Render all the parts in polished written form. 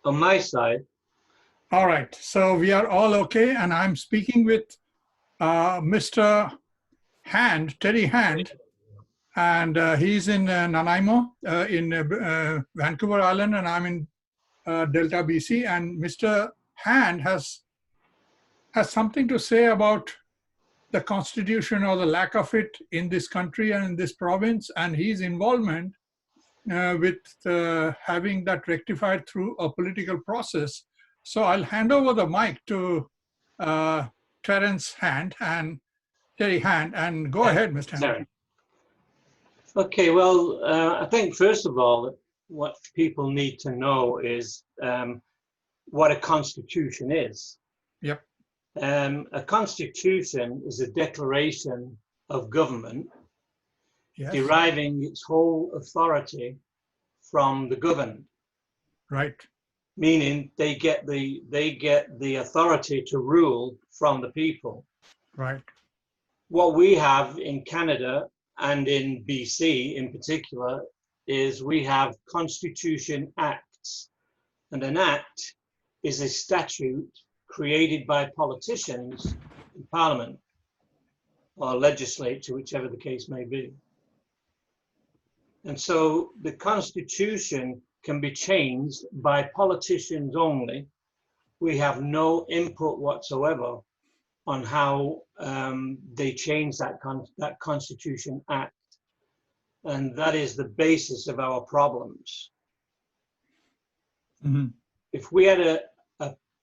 On my side, All right, so we are all okay, and I'm speaking with Mr. Hand, Terry Hand, and he's in Nanaimo in Vancouver Island, and I'm in Delta, BC. And Mr. Hand has something to say about the Constitution or the lack of it in this country and in this province, and his involvement with having that rectified through a political process. So I'll hand over the mic to Terence Hand and Terry Hand, and go ahead, Mr. Hand. sorry. Okay, well, I think first of all, what people need to know is what a constitution is. Yep. A constitution is a declaration of government, Yes. deriving its whole authority from the governed. Right. Meaning they get the authority to rule from the people. Right. What we have in Canada and in BC in particular is we have Constitution Acts, and an act is a statute created by politicians in Parliament or legislature, whichever the case may be. And so the Constitution can be changed by politicians only. We have no input whatsoever on how they change that Constitution Act. And that is the basis of our problems. Mm-hmm. If we had a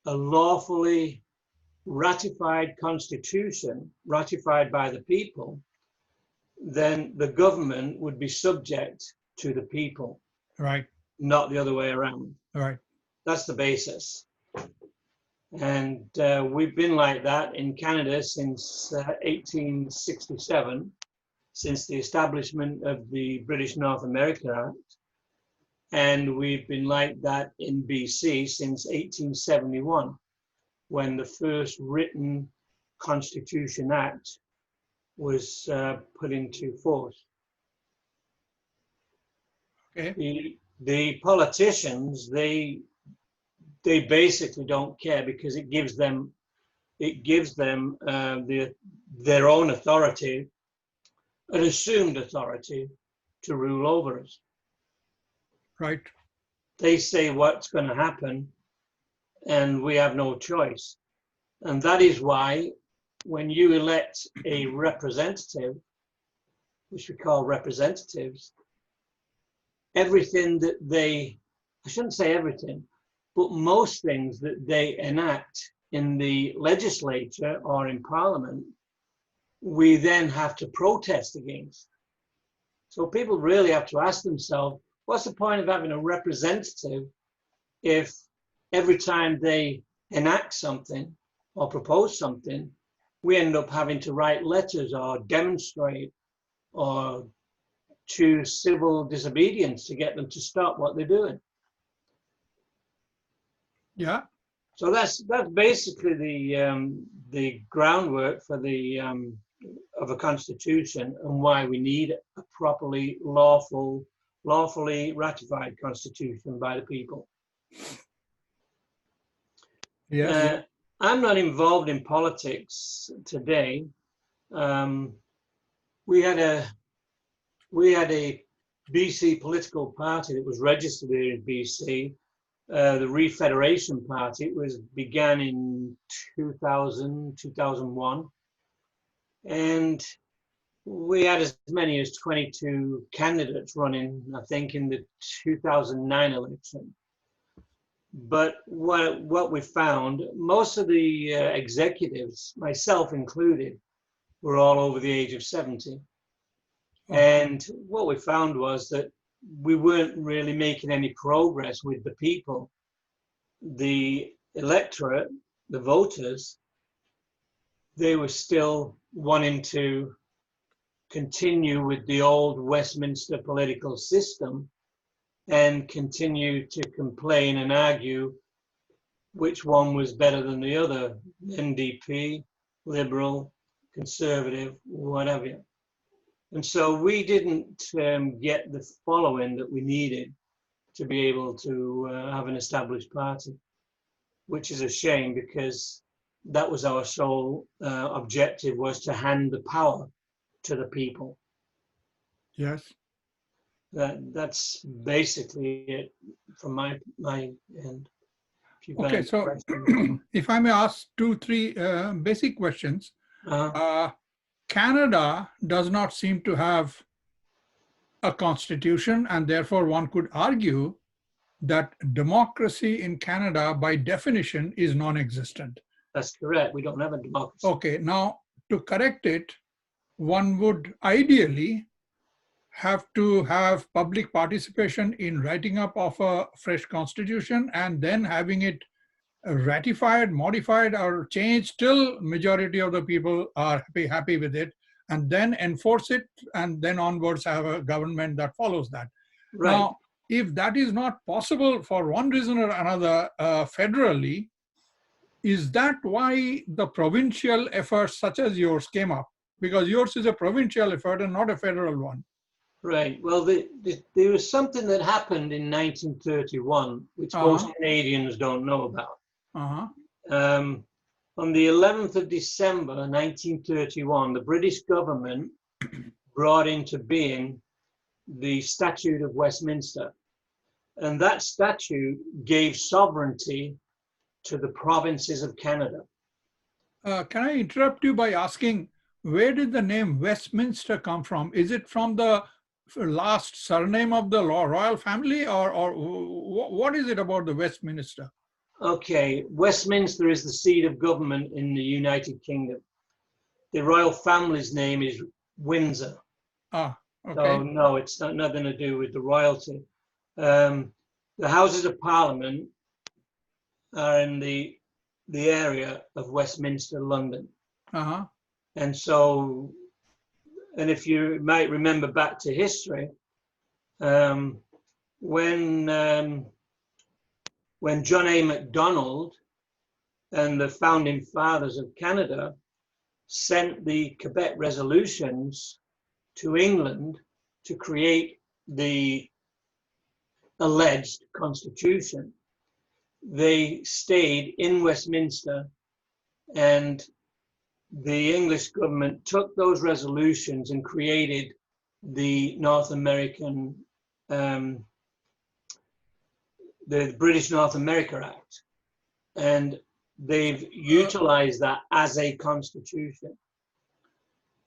lawfully ratified Constitution, ratified by the people, then the government would be subject to the people. Right. Not the other way around. Right. That's the basis. And we've been like that in Canada since 1867, since the establishment of the British North America Act. And we've been like that in BC since 1871, when the first written Constitution Act was put into force. Okay. The politicians, they basically don't care because it gives them their own authority, an assumed authority to rule over us. Right. They say what's going to happen, and we have no choice. And that is why when you elect a representative, which we call representatives, everything that I shouldn't say everything, but most things that they enact in the legislature or in Parliament, we then have to protest against. So people really have to ask themselves, what's the point of having a representative if every time they enact something or propose something, we end up having to write letters or demonstrate or choose civil disobedience to get them to stop what they're doing? Yeah. So that's basically the groundwork for of a constitution and why we need a properly lawfully ratified constitution by the people. Yeah. I'm not involved in politics today. We had a BC political party that was registered here in BC, the Refederation Party. It began in 2001. And we had as many as 22 candidates running, I think, in the 2009 election. But what we found, most of the executives, myself included, were all over the age of 70. And what we found was that we weren't really making any progress with the people. The electorate, the voters, they were still wanting to continue with the old Westminster political system and continue to complain and argue which one was better than the other, NDP, Liberal, Conservative, whatever. And so we didn't get the following that we needed to be able to have an established party, which is a shame because that was our sole objective, was to hand the power to the people. Yes. That's basically it from my end. If you've got Okay, any so questions. if I may ask 2-3 basic questions. Canada does not seem to have a constitution, and therefore one could argue that democracy in Canada by definition is non-existent. That's correct. We don't have a democracy. Okay, now to correct it, one would ideally have to have public participation in writing up of a fresh constitution and then having it ratified, modified, or changed till majority of the people are happy with it, and then enforce it, and then onwards have a government that follows that. Right. Now, if that is not possible for one reason or another federally, is that why the provincial efforts such as yours came up? Because yours is a provincial effort and not a federal one. Right. Well, there was something that happened in 1931, which most Canadians don't know about. On the 11th of December 1931, the British government brought into being the Statute of Westminster. And that statute gave sovereignty to the provinces of Canada. Can I interrupt you by asking, where did the name Westminster come from? Is it from the last surname of the royal family, or what is it about the Westminster? Okay, Westminster is the seat of government in the United Kingdom. The royal family's name is Windsor. Okay. So no, it's nothing to do with the royalty. The Houses of Parliament are in the area of Westminster, London. And so, and if you might remember back to history, when John A. Macdonald and the founding fathers of Canada sent the Quebec resolutions to England to create the alleged constitution, they stayed in Westminster, and the English government took those resolutions and created the North American, the British North America Act, and they've utilized that as a constitution.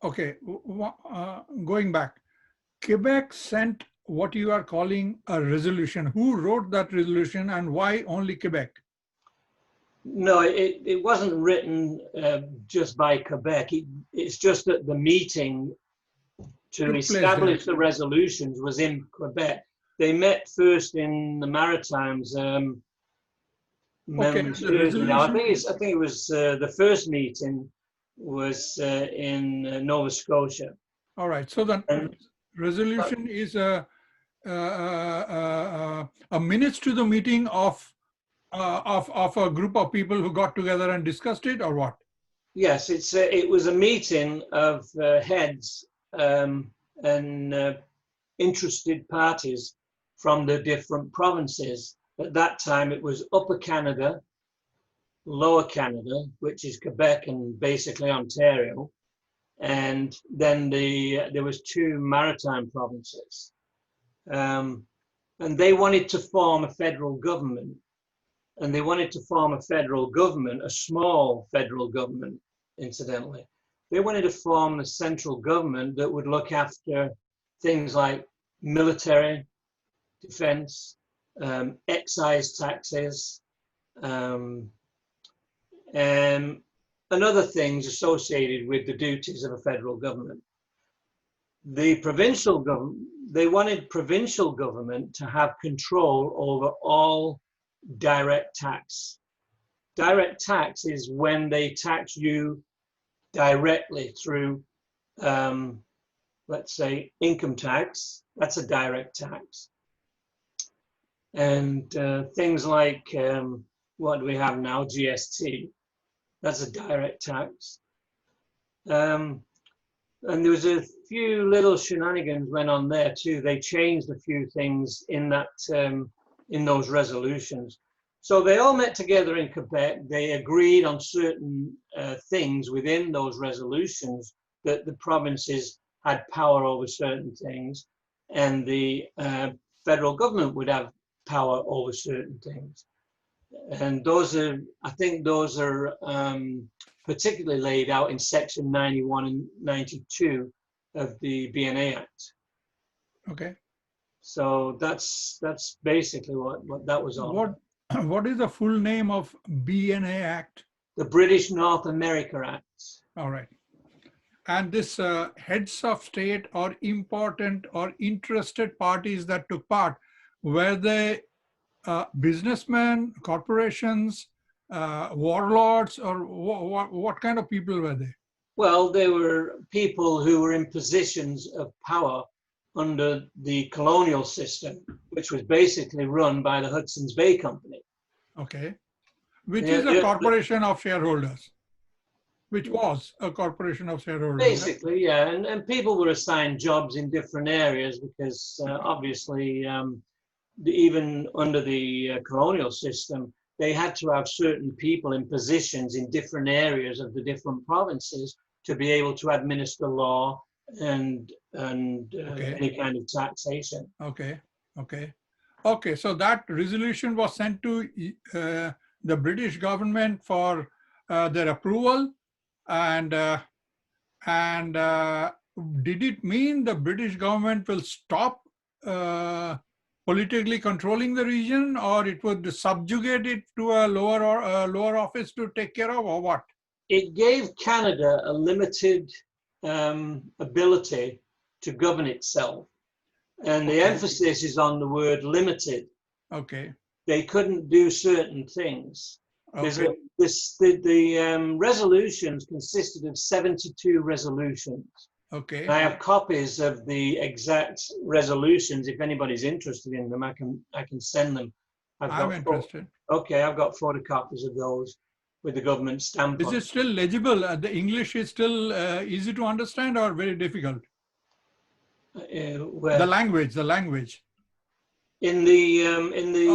Okay, going back, Quebec sent what you are calling a resolution. Who wrote that resolution and why only Quebec? No, it wasn't written just by Quebec. It's just that the meeting to establish the resolutions was in Quebec. They met first in the Maritimes. Okay, I think it was the first meeting was in Nova Scotia. All right. So the resolution is a minutes to the meeting of a group of people who got together and discussed it, or what? Yes, it was a meeting of heads and interested parties from the different provinces. At that time, it was Upper Canada, Lower Canada, which is Quebec and basically Ontario, and then there was 2 maritime provinces, and they wanted to form a federal government. And they wanted to form a federal government, a small federal government, incidentally. They wanted to form a central government that would look after things like military, defense, excise taxes, and other things associated with the duties of a federal government. The provincial government, they wanted provincial government to have control over all direct tax. Direct tax is when they tax you directly through, let's say, income tax. That's a direct tax. And things like, what do we have now? GST. That's a direct tax. And there was a few little shenanigans went on there too. They changed a few things in that in those resolutions. So they all met together in Quebec. They agreed on certain things within those resolutions, that the provinces had power over certain things, and the federal government would have power over certain things. And those are, I think those are particularly laid out in section 91 and 92 of the BNA Act. Okay. So that's basically what that was all about. What is the full name of BNA Act? The British North America Act. All right. And this heads of state or important or interested parties that took part, were they businessmen, corporations, warlords, or what kind of people were they? Well, they were people who were in positions of power under the colonial system, which was basically run by the Hudson's Bay Company. Okay. Which is a corporation of shareholders. Which was a corporation of shareholders. Basically, yeah. And people were assigned jobs in different areas because obviously, even under the colonial system, they had to have certain people in positions in different areas of the different provinces to be able to administer law and any kind of taxation. Okay, okay. Okay, so that resolution was sent to the British government for their approval, and did it mean the British government will stop politically controlling the region, or it would subjugate it to a lower office to take care of, or what? It gave Canada a limited ability to govern itself, and the emphasis is on the word limited. Okay. They couldn't do certain things. Okay. The resolutions consisted of 72 resolutions. Okay. I have copies of the exact resolutions. If anybody's interested in them, I can send them. I'm interested. Okay, I've got photocopies of those with the government stamp on. Is it still legible? The English is still easy to understand or very difficult? The language. In the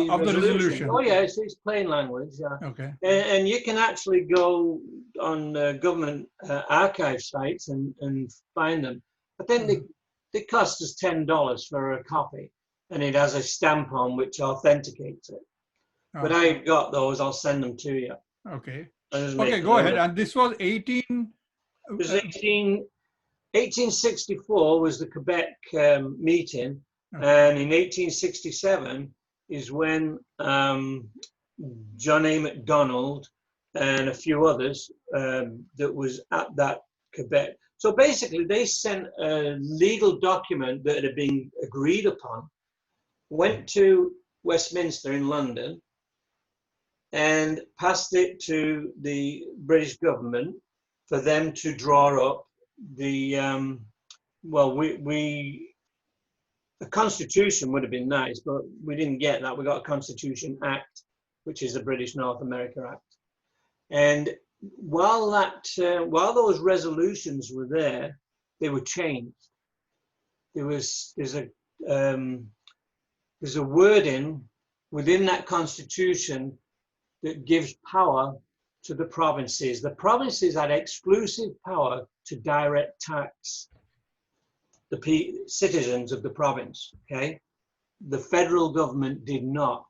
resolution. Oh yeah, it's plain language. Yeah. Okay. And you can actually go on government archive sites and find them. I think they cost us $10 for a copy, and it has a stamp on which authenticates it. But I got those. I'll send them to you. Okay. Okay, go ahead. And this was 1864 was the Quebec meeting. And in 1867 is when John A. Macdonald and a few others that was at that Quebec. So basically they sent a legal document that had been agreed upon, went to Westminster in London and passed it to the British government for them to draw up the, the Constitution would have been nice, but we didn't get that. We got a Constitution Act, which is the British North America Act. And while those resolutions were there, they were changed. There's a wording within that Constitution that gives power to the provinces. The provinces had exclusive power to direct tax the citizens of the province, okay? The federal government did not.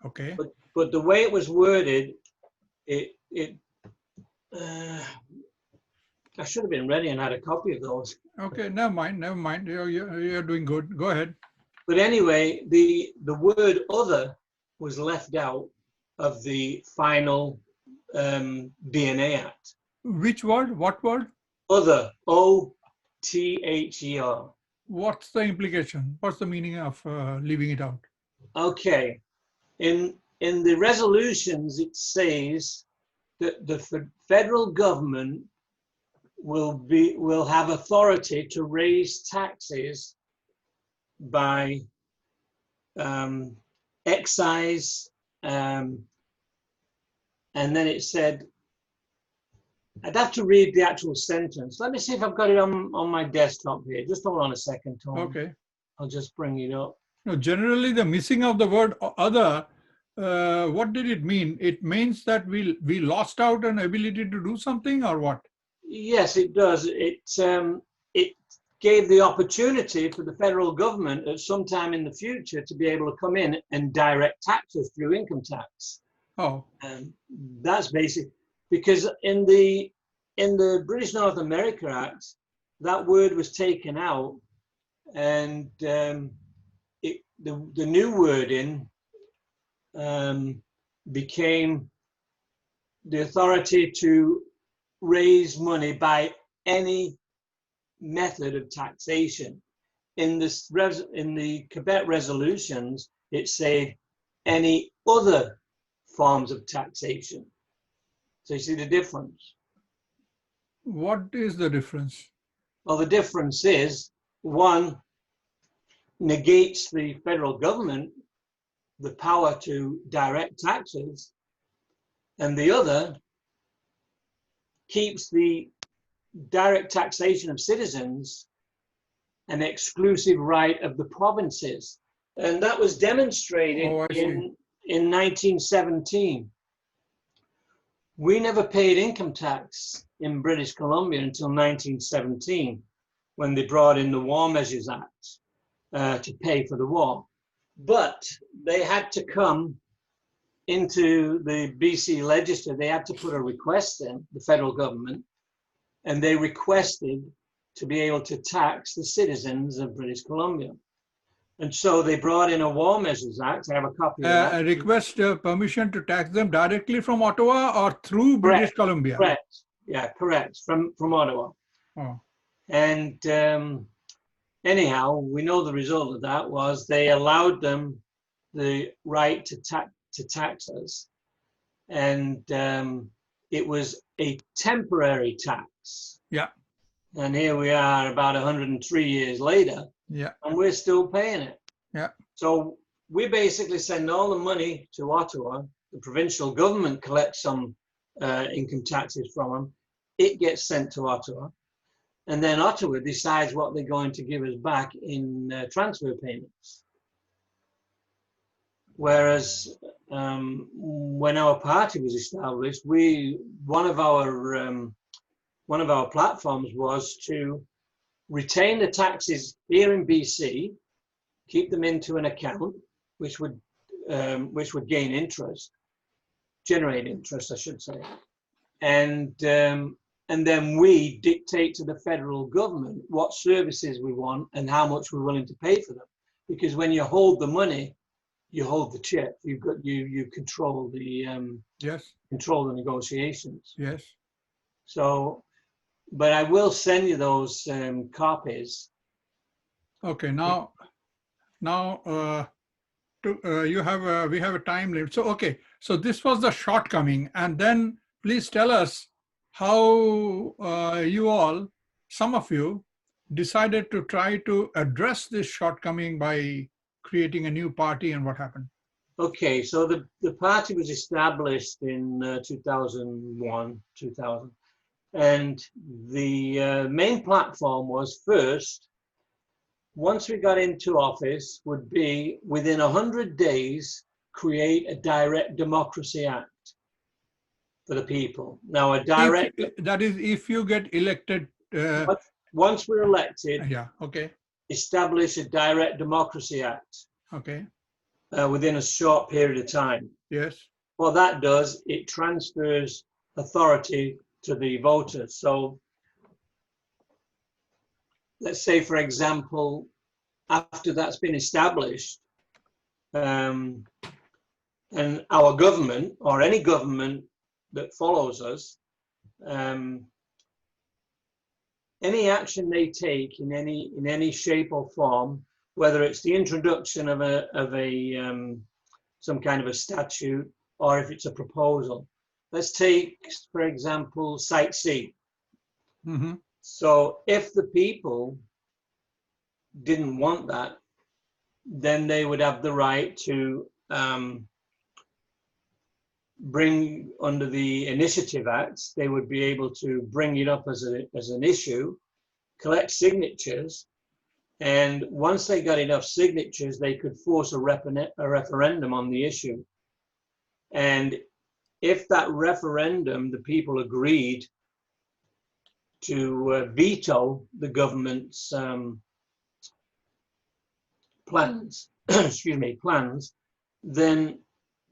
Okay. But the way it was worded, I should have been ready and had a copy of those. Okay, never mind. You're doing good. Go ahead. But anyway, the word other was left out of the final BNA Act. Which word? What word? Other. O-T-H-E-R. What's the implication? What's the meaning of leaving it out? Okay. In the resolutions, it says that the federal government will have authority to raise taxes by excise, and then it said, I'd have to read the actual sentence. Let me see if I've got it on my desktop here. Just hold on a second, Tom. Okay. I'll just bring it up. No, generally, the missing of the word other, what did it mean? It means that we lost out an ability to do something, or what? Yes, it does. It gave the opportunity for the federal government at some time in the future to be able to come in and direct taxes through income tax. Oh, That's basic, because in the British North America Act, that word was taken out, and the new wording became the authority to raise money by any method of taxation. In the Quebec resolutions, it said any other forms of taxation. So you see the difference. what is the difference? Well, the difference is one negates the federal government the power to direct taxes, and the other keeps the direct taxation of citizens an exclusive right of the provinces. And that was demonstrated Oh, I see. in 1917. We never paid income tax in British Columbia until 1917, when they brought in the War Measures Act to pay for the war. But they had to come into the BC legislature, they had to put a request in, the federal government, and they requested to be able to tax the citizens of British Columbia. And so they brought in a War Measures Act. I have a copy of that. A request permission to tax them directly from Ottawa or through British Columbia? Correct. Yeah, correct. From Ottawa. Oh. And anyhow, we know the result of that was they allowed them the right to tax us. And it was a temporary tax. Yeah. And here we are about 103 years later, Yeah. and we're still paying it. Yeah. So we basically send all the money to Ottawa. The provincial government collects some income taxes from them. It gets sent to Ottawa. And then Ottawa decides what they're going to give us back in transfer payments. Whereas when our party was established, one of our platforms was to retain the taxes here in BC, keep them into an account, which would gain interest, generate interest, I should say, and then we dictate to the federal government what services we want and how much we're willing to pay for them. Because when you hold the money, you hold the chip. You control the Yes. control the negotiations. Yes. So, but I will send you those copies. Okay. Now we have a time limit. So okay. So this was the shortcoming, and then please tell us how you all, some of you, decided to try to address this shortcoming by creating a new party, and what happened. Okay, so the party was established in 2001, 2000, and the main platform was first, once we got into office, would be within 100 days, create a direct democracy act for the people. Now, a direct... That is, if you get elected... once we're elected, yeah, okay. Establish a direct democracy act. Okay. Within a short period of time. Yes. What that does, it transfers authority to the voters. So let's say, for example, after that's been established, and our government or any government that follows us, any action they take in any shape or form, whether it's the introduction of some kind of a statute, or if it's a proposal. Let's take, for example, Site C. Mm-hmm. So if the people didn't want that, then they would have the right to bring under the Initiative Act, they would be able to bring it up as an issue, collect signatures, And once they got enough signatures, they could force a referendum on the issue. And if that referendum, the people agreed to veto the government's plans, excuse me, plans, then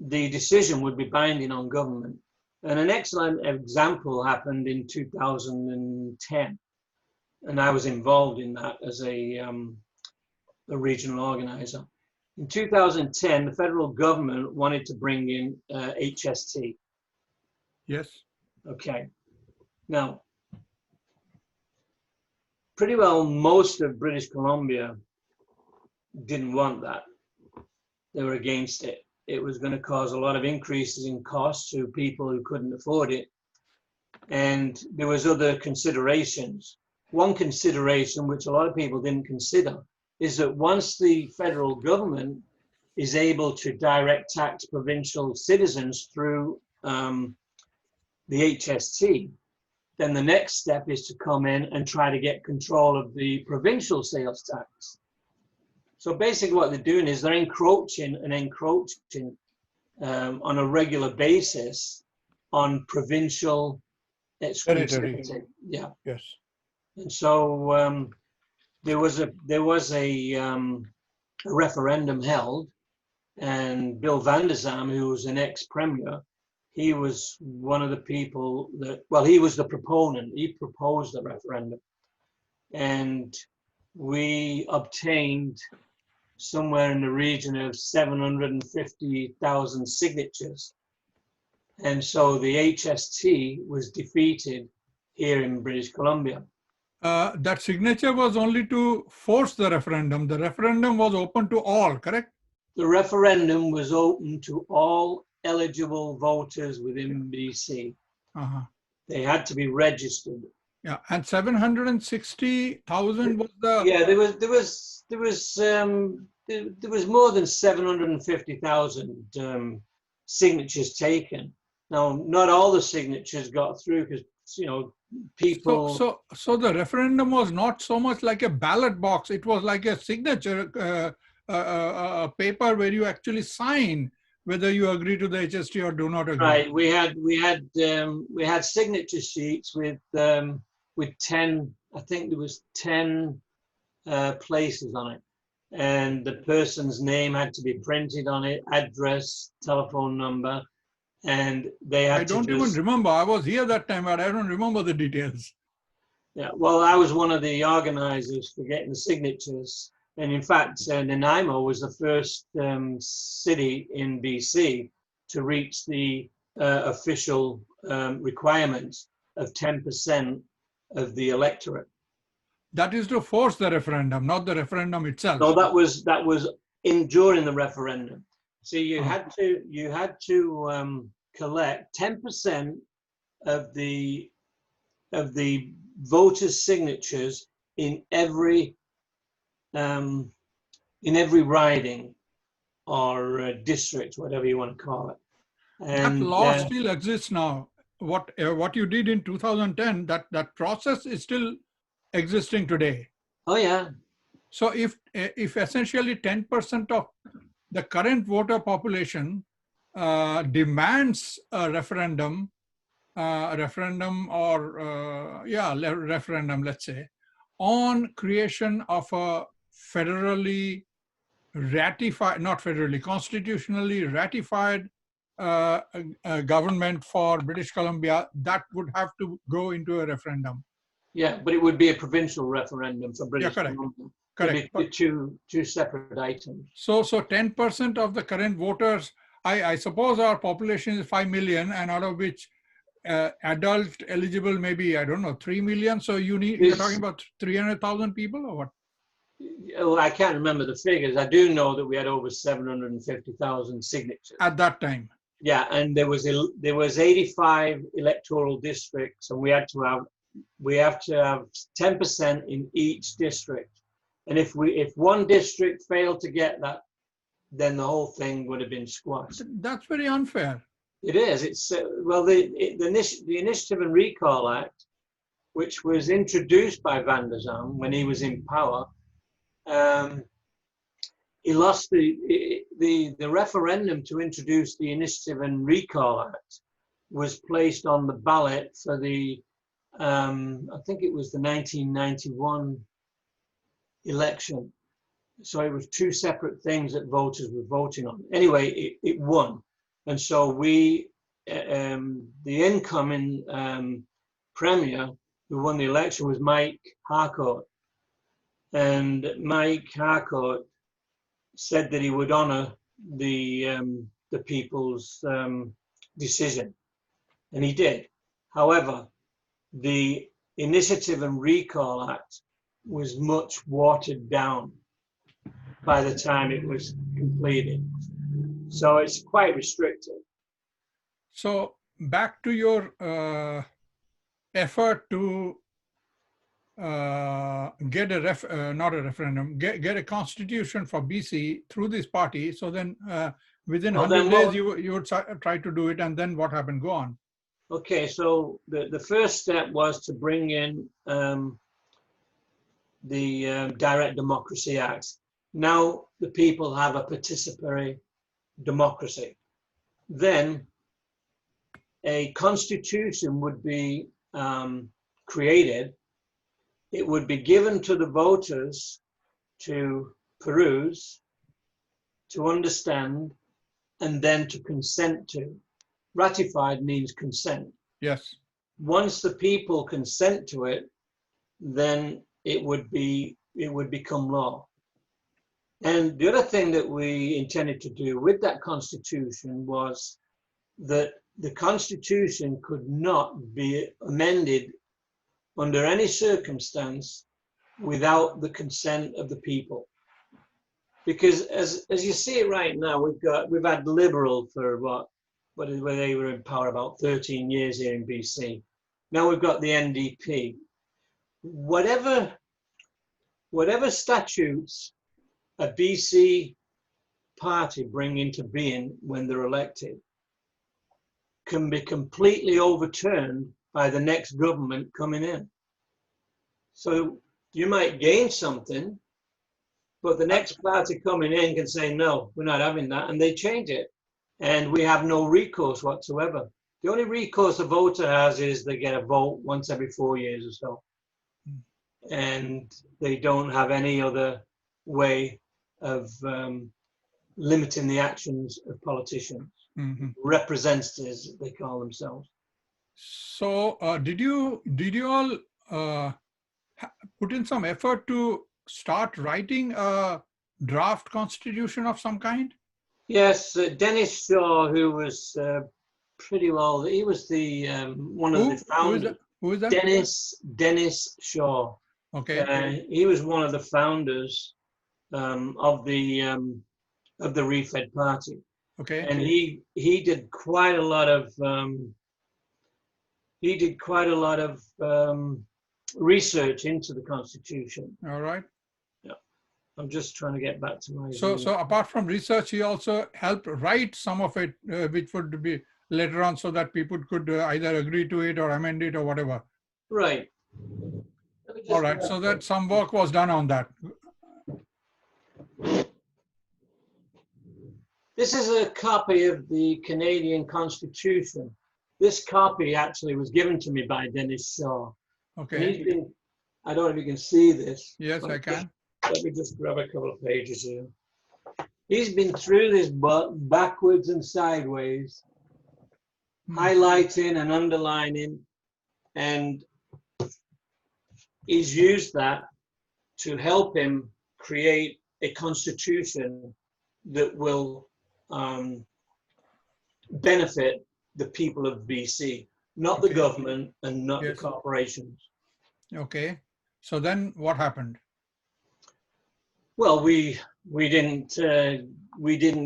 the decision would be binding on government. And an excellent example happened in 2010, and I was involved in that as a regional organizer. In 2010, the federal government wanted to bring in HST. Yes. Okay. Now, pretty well most of British Columbia didn't want that. They were against it. It was going to cause a lot of increases in costs to people who couldn't afford it. And there was other considerations. One consideration, which a lot of people didn't consider, is that once the federal government is able to direct tax provincial citizens through the HST, then the next step is to come in and try to get control of the provincial sales tax. So basically what they're doing is they're encroaching on a regular basis on provincial exclusivity. Yeah. Yes. And so there was a referendum held, and Bill Van der Zalm, who was an ex-premier, he was one of the people that, well, he was the proponent. He proposed the referendum, and we obtained somewhere in the region of 750,000 signatures. And so the HST was defeated here in British Columbia. That signature was only to force the referendum. The referendum was open to all, correct? The referendum was open to all eligible voters within BC. They had to be registered. Yeah, and 760,000 was the... Yeah, there was more than 750,000 signatures taken. Now, not all the signatures got through because, you know, people... So the referendum was not so much like a ballot box. It was like a signature a paper where you actually sign whether you agree to the HST or do not agree. Right. We had signature sheets with 10. I think there was 10 places on it, and the person's name had to be printed on it, address, telephone number, and they had to. I don't even remember. I was here that time, but I don't remember the details. Yeah. Well, I was one of the organizers for getting the signatures. And in fact, Nanaimo was the first city in BC to reach the official requirements of 10% of the electorate. That is to force the referendum, not the referendum itself. No, that was during the referendum. So you had to collect 10% of the voters' signatures in every riding or district, whatever you want to call it. And that law still exists now. What you did in 2010, that process is still existing today. Oh yeah. So if essentially 10% of the current voter population demands a referendum, let's say, on creation of a federally ratified, not federally, constitutionally ratified government for British Columbia, that would have to go into a referendum. Yeah, but it would be a provincial referendum for British Columbia. Correct. Two separate items. So 10% of the current voters, I suppose our population is 5 million, and out of which adult eligible maybe, I don't know, 3 million. So you're talking about 300,000 people or what? Well, I can't remember the figures. I do know that we had over 750,000 signatures at that time. Yeah, and there was 85 electoral districts, and we have to have 10% in each district. And if one district failed to get that, then the whole thing would have been squashed. That's very unfair. It is. It's well, the Initiative and Recall Act, which was introduced by Van der Zalm when he was in power, he lost the referendum to introduce the Initiative and Recall Act was placed on the ballot for the, I think it was the 1991 election. So it was two separate things that voters were voting on. Anyway, it won. And so we, the incoming premier who won the election was Mike Harcourt. And Mike Harcourt said that he would honor the people's decision. And he did. However, the Initiative and Recall Act was much watered down by the time it was completed. So it's quite restrictive. So back to your effort to get a not a referendum, get a constitution for BC through this party. So then within 100 days you would try to do it, and then what happened? Go on. Okay, so the first step was to bring in the Direct Democracy Act. Now the people have a participatory democracy. Then a constitution would be created. It would be given to the voters to peruse, to understand, and then to consent to. Ratified means consent. Yes. Once the people consent to it, then it would become law. And the other thing that we intended to do with that constitution was that the constitution could not be amended under any circumstance without the consent of the people. Because as you see it right now, we've had Liberal for where they were in power about 13 years here in BC. Now we've got the NDP. Whatever statutes a BC party bring into being when they're elected can be completely overturned by the next government coming in. So you might gain something, but the next party coming in can say, no, we're not having that, and they change it. And we have no recourse whatsoever. The only recourse a voter has is they get a vote once every 4 years or so. And they don't have any other way of limiting the actions of politicians, representatives, they call themselves. So did you all put in some effort to start writing a draft constitution of some kind? Yes, Dennis Shaw, who was pretty well, he was the one of the founders. Who is that? Dennis Shaw. Okay. He was one of the founders of the Refed Party. Okay. And he did quite a lot of research into the Constitution. All right. Yeah, I'm just trying to get back to my. So apart from research, he also helped write some of it, which would be later on, so that people could either agree to it or amend it or whatever. Right. All right. So that some work was done on that. This is a copy of the Canadian Constitution. This copy actually was given to me by Dennis Shaw. Okay. I don't know if you can see this. Yes, I can. Let me just grab a couple of pages here. He's been through this book backwards and sideways, highlighting and underlining, and he's used that to help him create a constitution that will benefit the people of BC, not the government and not the corporations. Okay. So then what happened? Well, we didn't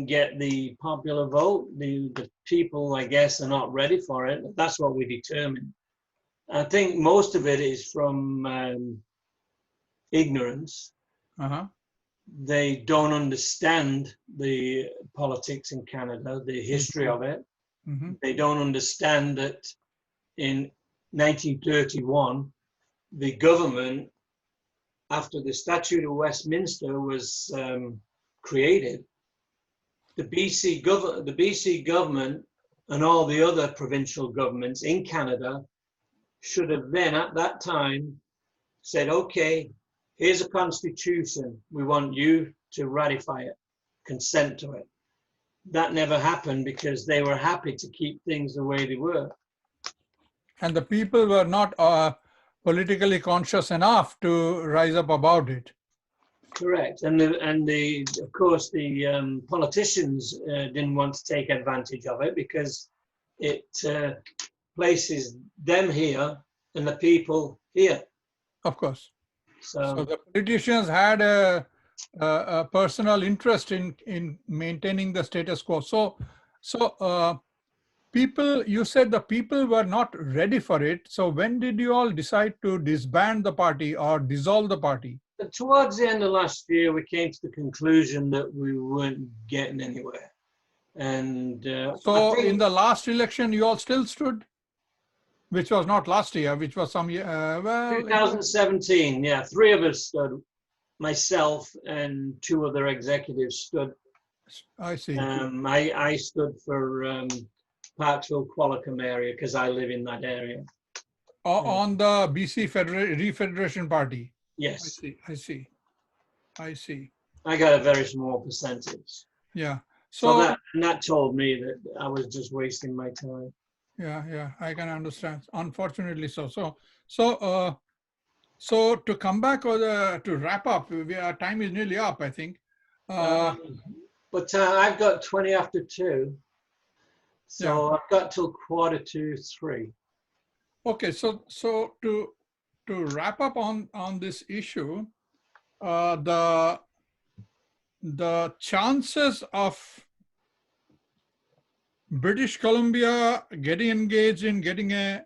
get the popular vote. The people, I guess, are not ready for it. That's what we determined. I think most of it is from ignorance. They don't understand the politics in Canada, the history of it. They don't understand that in 1931, the government after the Statute of Westminster was created, the BC government and all the other provincial governments in Canada should have then, at that time, said, okay, here's a constitution. We want you to ratify it, consent to it. That never happened because they were happy to keep things the way they were. And the people were not politically conscious enough to rise up about it. Correct. And of course, the politicians didn't want to take advantage of it because it places them here and the people here. Of course. So the politicians had a personal interest in maintaining the status quo. So people, you said the people were not ready for it. So when did you all decide to disband the party or dissolve the party? towards the end of last year, we came to the conclusion that we weren't getting anywhere. And so in the last election, you all still stood? Which was not last year, which was some year, well... 2017, yeah. 3 of us stood. Myself and 2 other executives stood. I see. I stood for Parkville, Qualicum area because I live in that area. On the BC Refederation Party? Yes. I see. I got a very small percentage. Yeah. So that told me that I was just wasting my time. Yeah, I can understand. Unfortunately so. So to come back or to wrap up, our time is nearly up, I think. But I've got 20 after 2. So yeah. I've got till 2:45. Okay, so to wrap up on this issue, the chances of British Columbia getting engaged in getting a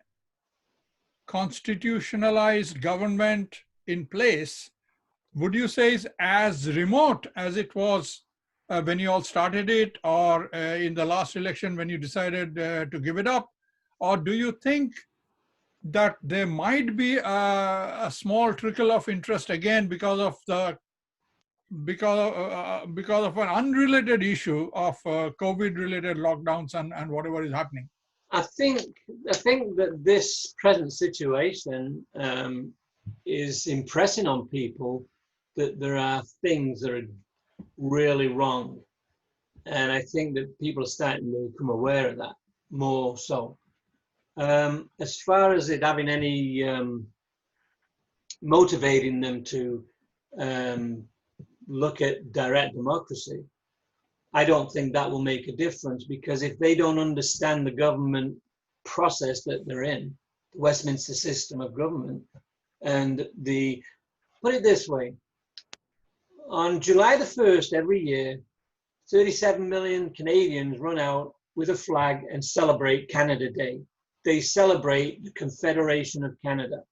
constitutionalized government in place, would you say is as remote as it was when you all started it, or in the last election when you decided to give it up? Or do you think that there might be a small trickle of interest again because of an unrelated issue of COVID-related lockdowns and whatever is happening? I think that this present situation is impressing on people that there are things that are really wrong, and I think that people are starting to become aware of that more so. As far as it having any motivating them to look at direct democracy, I don't think that will make a difference, because if they don't understand the government process that they're in, the Westminster system of government, and put it this way, on July the 1st every year, 37 million Canadians run out with a flag and celebrate Canada Day. They celebrate the Confederation of Canada.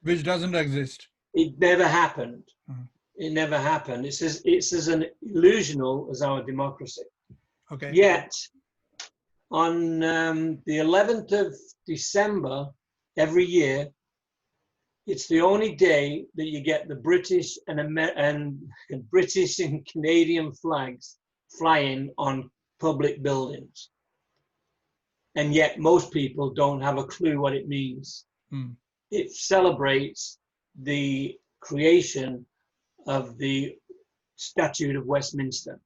Which doesn't exist. It never happened. Mm-hmm. It never happened. It's as an illusional as our democracy. Okay. Yet, on the 11th of December every year, it's the only day that you get the British and British and Canadian flags flying on public buildings. And yet most people don't have a clue what it means. Mm. It celebrates the creation of the Statute of Westminster,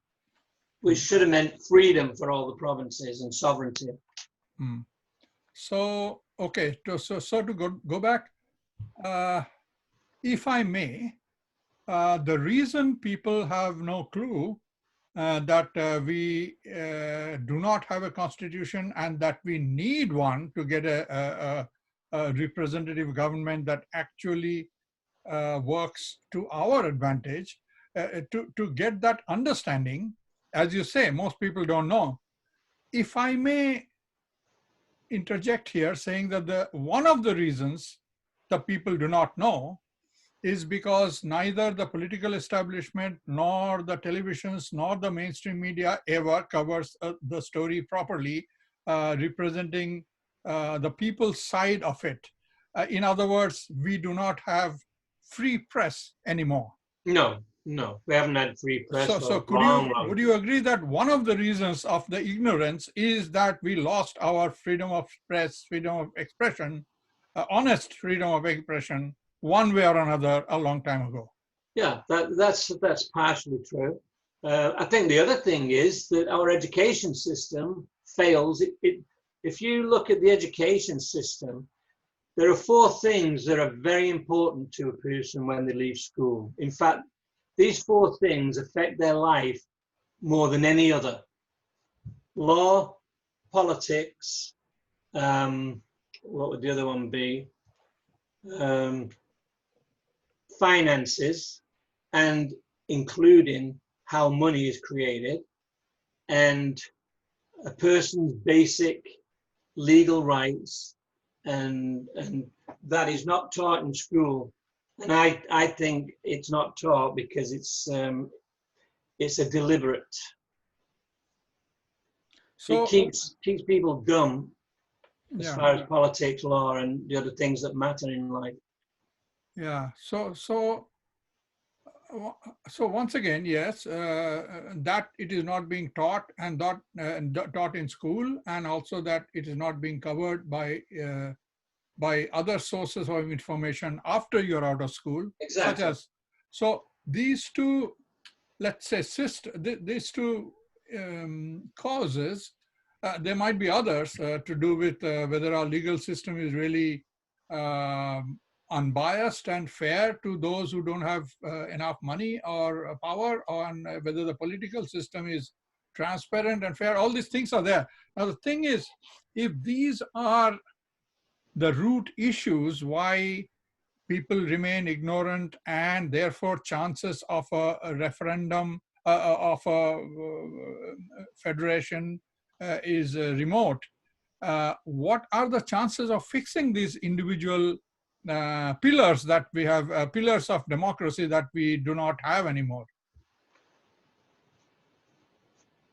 which should have meant freedom for all the provinces and sovereignty. Mm. So, okay, so to go back, if I may, the reason people have no clue that we do not have a constitution and that we need one to get a representative government that actually works to our advantage, to get that understanding, as you say, most people don't know. If I may interject here, saying that one of the reasons the people do not know is because neither the political establishment nor the televisions nor the mainstream media ever covers the story properly, representing the people's side of it. In other words, we do not have free press anymore. No, we haven't had free press So, for so a long, long would you agree that one of the reasons of the ignorance is that we lost our freedom of press, freedom of expression, honest freedom of expression, one way or another, a long time ago? Yeah, that's partially true. I think the other thing is that our education system fails. If you look at the education system, there are four things that are very important to a person when they leave school. In fact, these four things affect their life more than any other. Law, politics, what would the other one be? Finances, and including how money is created, and a person's basic legal rights, and that is not taught in school. And I think it's not taught because it's a deliberate. So it keeps people dumb as yeah, far as politics, law, and the other things that matter in life. yeah. So once again, yes, that it is not being taught and taught in school, and also that it is not being covered by other sources of information after you're out of school, Exactly. such as, so these two, let's say, these two causes, there might be others to do with whether our legal system is really unbiased and fair to those who don't have enough money or power, on whether the political system is transparent and fair. All these things are there. Now, the thing is, if these are the root issues why people remain ignorant, and therefore chances of a referendum, of a federation is remote, what are the chances of fixing these individual pillars that we have, pillars of democracy that we do not have anymore?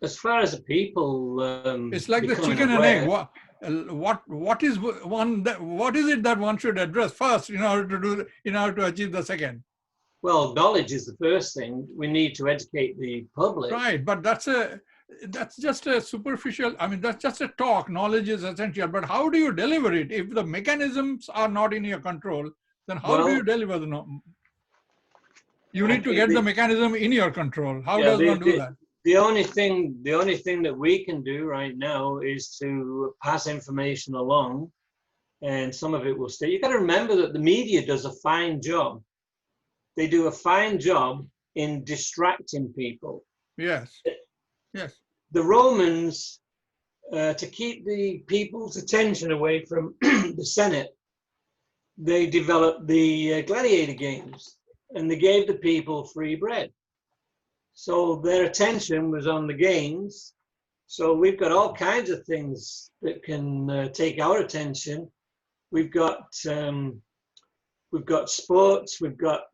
As far as the people, It's like the becoming chicken and egg. aware, What is what is it that one should address first in order to achieve the second? well, knowledge is the first thing. We need to educate the public. Right, but that's just a superficial, I mean, that's just a talk. Knowledge is essential, but how do you deliver it? If the mechanisms are not in your control, then how do you deliver the knowledge? You need to get the mechanism in your control. How does one do that? The only thing that we can do right now is to pass information along, and some of it will stay. You got to remember that the media does a fine job. They do a fine job in distracting people. Yes, yes. The Romans, to keep the people's attention away from the Senate, they developed the gladiator games, and they gave the people free bread. So their attention was on the games. So we've got all kinds of things that can take our attention. We've got sports. We've got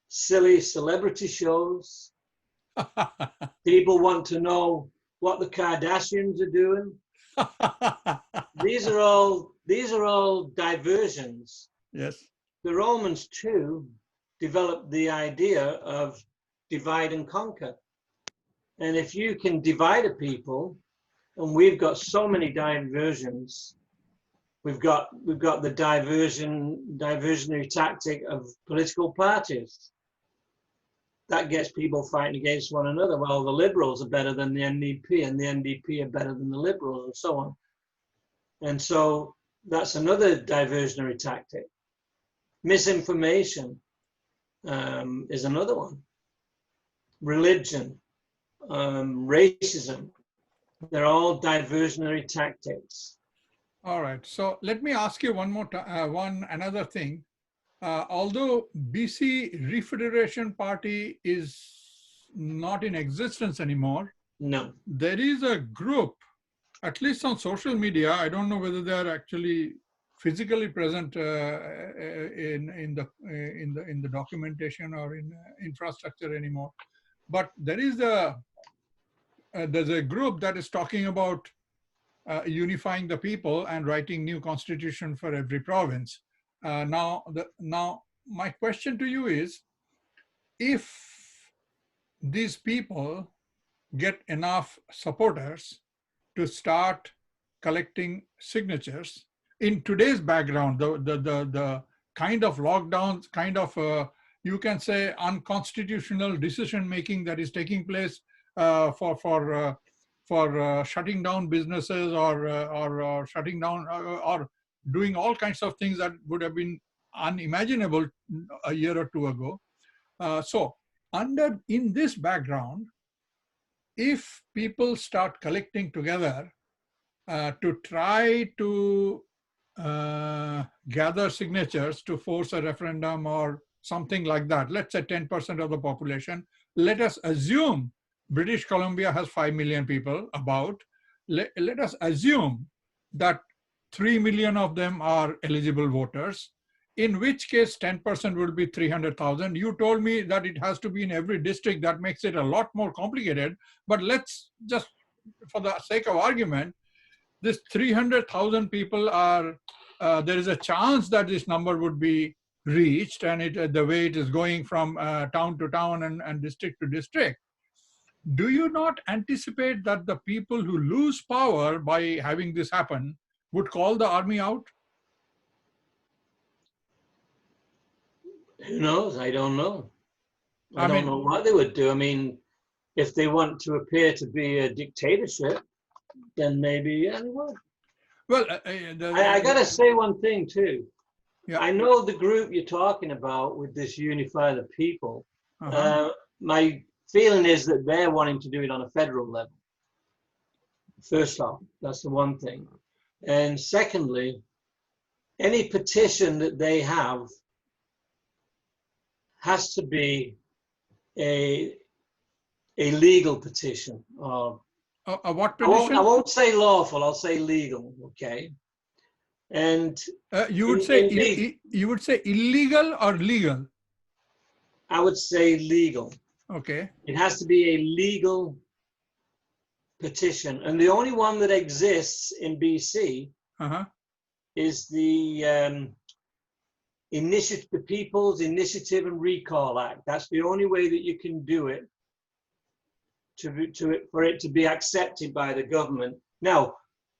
silly celebrity shows. People want to know what the Kardashians are doing. These are all diversions. Yes. The Romans too developed the idea of divide and conquer. And if you can divide a people, and we've got so many diversions, we've got the diversionary tactic of political parties. That gets people fighting against one another. Well, the Liberals are better than the NDP, and the NDP are better than the Liberals, and so on. And so that's another diversionary tactic. Misinformation is another one. Religion, racism, they're all diversionary tactics. All right. So let me ask you another thing. Although BC Refederation Party is not in existence anymore, No. there is a group, at least on social media. I don't know whether they are actually physically present in the documentation or in infrastructure anymore. But there is there's a group that is talking about unifying the people and writing new constitution for every province. Now my question to you is, if these people get enough supporters to start collecting signatures in today's background, the kind of lockdowns, kind of you can say unconstitutional decision making that is taking place for shutting down businesses or shutting down or doing all kinds of things that would have been unimaginable a year or two ago. So in this background, if people start collecting together to try to gather signatures to force a referendum or something like that, let's say 10% of the population, let us assume British Columbia has 5 million people about, let us assume that 3 million of them are eligible voters, in which case 10% would be 300,000. You told me that it has to be in every district. That makes it a lot more complicated, but let's just, for the sake of argument, this 300,000 people are, there is a chance that this number would be reached, and the way it is going from town to town and district to district. Do you not anticipate that the people who lose power by having this happen would call the army out? Who knows? I don't know. I I don't mean, know what they would do. I mean, if they want to appear to be a dictatorship, then maybe, yeah, they would. well, I got to say one thing too. yeah. I know the group you're talking about with this Unify the People. My feeling is that they're wanting to do it on a federal level. First off, that's the one thing. And secondly, any petition that they have has to be a legal petition. What petition? I won't say lawful, I'll say legal, okay? And you would say illegal or legal? I would say legal. Okay. It has to be a legal petition. And the only one that exists in BC is the People's Initiative and Recall Act. That's the only way that you can do it for it to be accepted by the government. Now,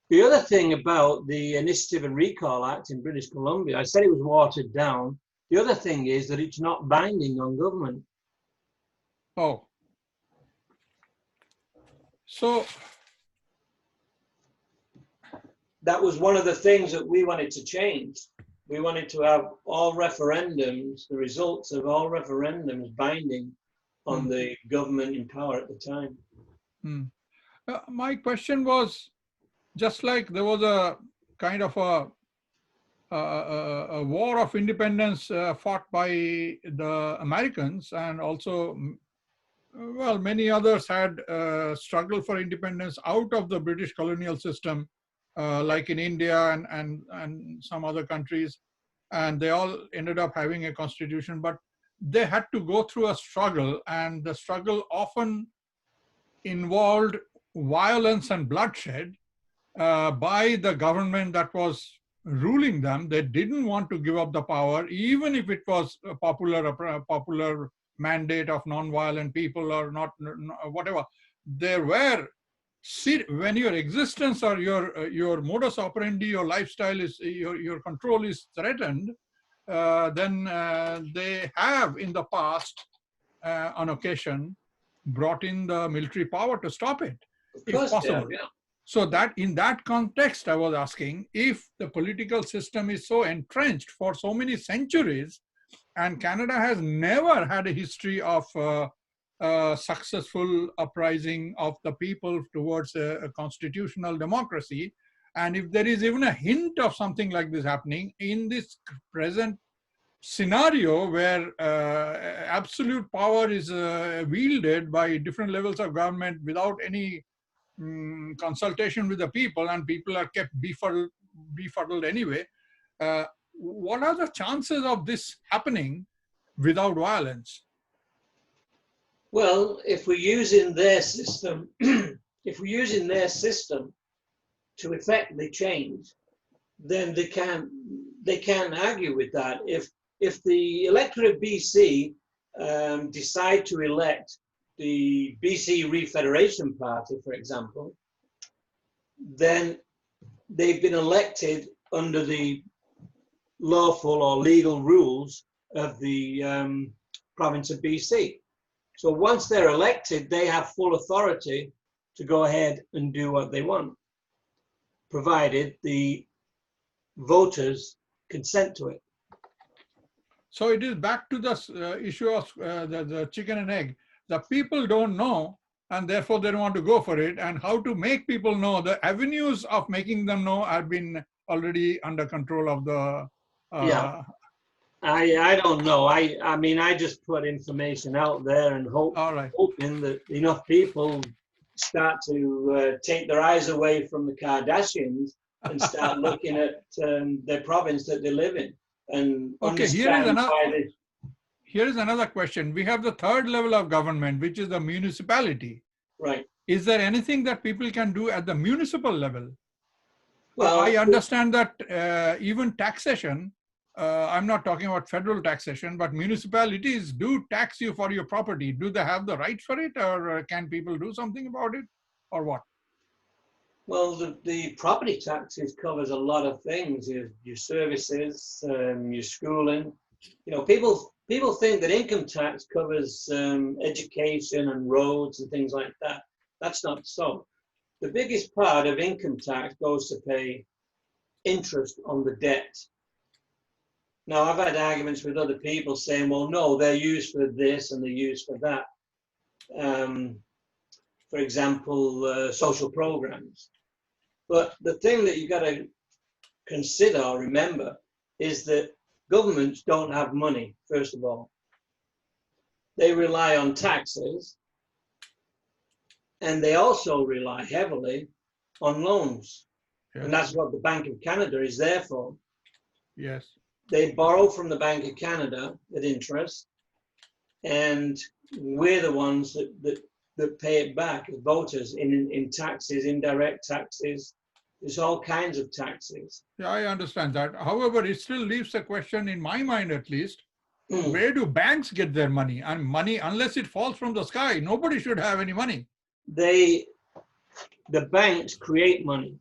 the other thing about the Initiative and Recall Act in British Columbia, I said it was watered down. The other thing is that it's not binding on government. Oh. So that was one of the things that we wanted to change. We wanted to have all referendums, the results of all referendums binding on the government in power at the time. My question was, just like there was a kind of a war of independence fought by the Americans, and also, well, many others had struggled for independence out of the British colonial system, like in India and some other countries, and they all ended up having a constitution, but they had to go through a struggle, and the struggle often involved violence and bloodshed by the government that was ruling them. They didn't want to give up the power, even if it was a popular mandate of non-violent people or not, whatever. There were, when your existence or your modus operandi, your lifestyle is, your control is threatened, then they have in the past, on occasion, brought in the military power to stop it, if possible. Yeah. So that in that context, I was asking, if the political system is so entrenched for so many centuries, and Canada has never had a history of successful uprising of the people towards a constitutional democracy, and if there is even a hint of something like this happening in this present scenario where absolute power is wielded by different levels of government without any consultation with the people, and people are kept befuddled anyway, what are the chances of this happening without violence? Well, if we're using their system, if we're using their system to effect the change, then they can't argue with that. If if the electorate of BC decide to elect the BC Refederation Party, for example, then they've been elected under the lawful or legal rules of the province of BC. So once they're elected, they have full authority to go ahead and do what they want, provided the voters consent to it. So it is back to the issue of the chicken and egg. The people don't know, and therefore they don't want to go for it. And how to make people know, the avenues of making them know have been already under control of the... Yeah, I don't know. I mean, I just put information out there and hoping that enough people start to take their eyes away from the Kardashians and start looking at the province that they live in. And okay, here is another question. We have the third level of government, which is the municipality. Right. Is there anything that people can do at the municipal level? Well, I understand that even taxation, I'm not talking about federal taxation, but municipalities do tax you for your property. Do they have the right for it, or can people do something about it, or what? well, the property taxes covers a lot of things. Your services, your schooling. You know, people think that income tax covers education and roads and things like that. That's not so. The biggest part of income tax goes to pay interest on the debt. Now, I've had arguments with other people saying, well, no, they're used for this and they're used for that. For example, social programs. But the thing that you've got to consider or remember is that governments don't have money, first of all. They rely on taxes, and they also rely heavily on loans. Yes. And that's what the Bank of Canada is there for. Yes. They borrow from the Bank of Canada at interest, and we're the ones that pay it back as voters in taxes, indirect taxes. There's all kinds of taxes. Yeah, I understand that. However, it still leaves a question in my mind, at least. Where do banks get their money? And money, unless it falls from the sky, nobody should have any money. The banks create money.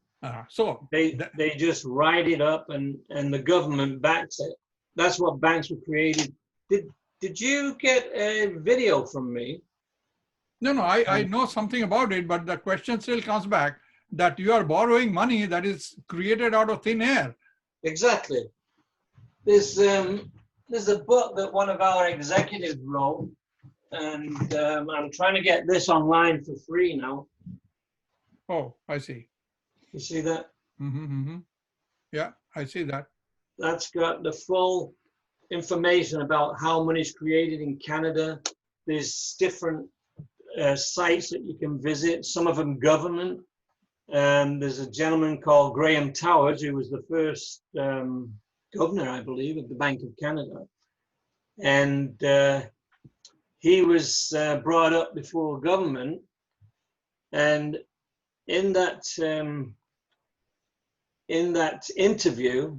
So they just write it up, and the government backs it. That's what banks were created. Did you get a video from me? No, I know something about it, but the question still comes back that you are borrowing money that is created out of thin air. Exactly. There's a book that one of our executives wrote, and I'm trying to get this online for free now. Oh, I see. You see that? Yeah, I see that. That's got the full information about how money is created in Canada. There's different sites that you can visit, some of them government. There's a gentleman called Graham Towers, who was the first governor, I believe, of the Bank of Canada. And he was brought up before government. And in that interview,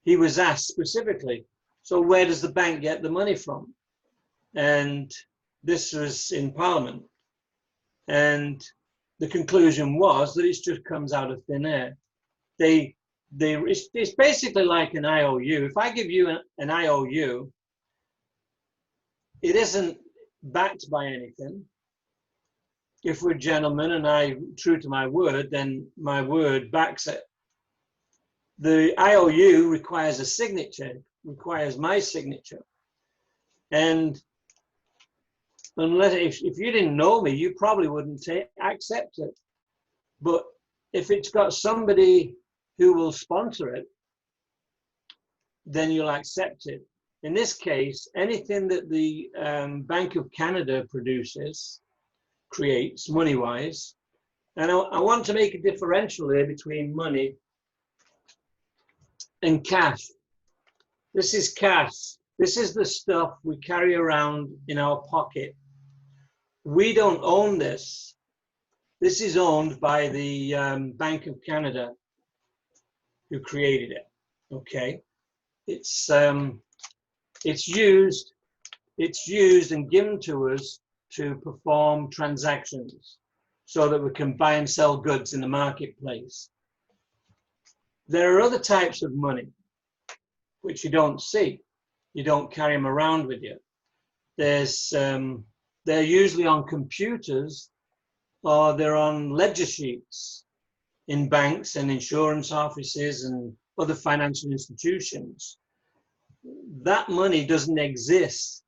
he was asked specifically, so where does the bank get the money from? And this was in Parliament. And the conclusion was that it just comes out of thin air. It's basically like an IOU. If I give you an IOU, it isn't backed by anything. If we're gentlemen and I'm true to my word, then my word backs it. The IOU requires a signature, requires my signature. And unless, if you didn't know me, you probably wouldn't accept it. But if it's got somebody who will sponsor it, then you'll accept it. In this case, anything that the Bank of Canada creates money-wise, and I want to make a differential here between money and cash. This is cash. This is the stuff we carry around in our pocket. We don't own this. This is owned by the Bank of Canada, who created it, okay? It's it's used and given to us to perform transactions so that we can buy and sell goods in the marketplace. There are other types of money which you don't see. You don't carry them around with you. They're usually on computers, or they're on ledger sheets in banks and insurance offices and other financial institutions. That money doesn't exist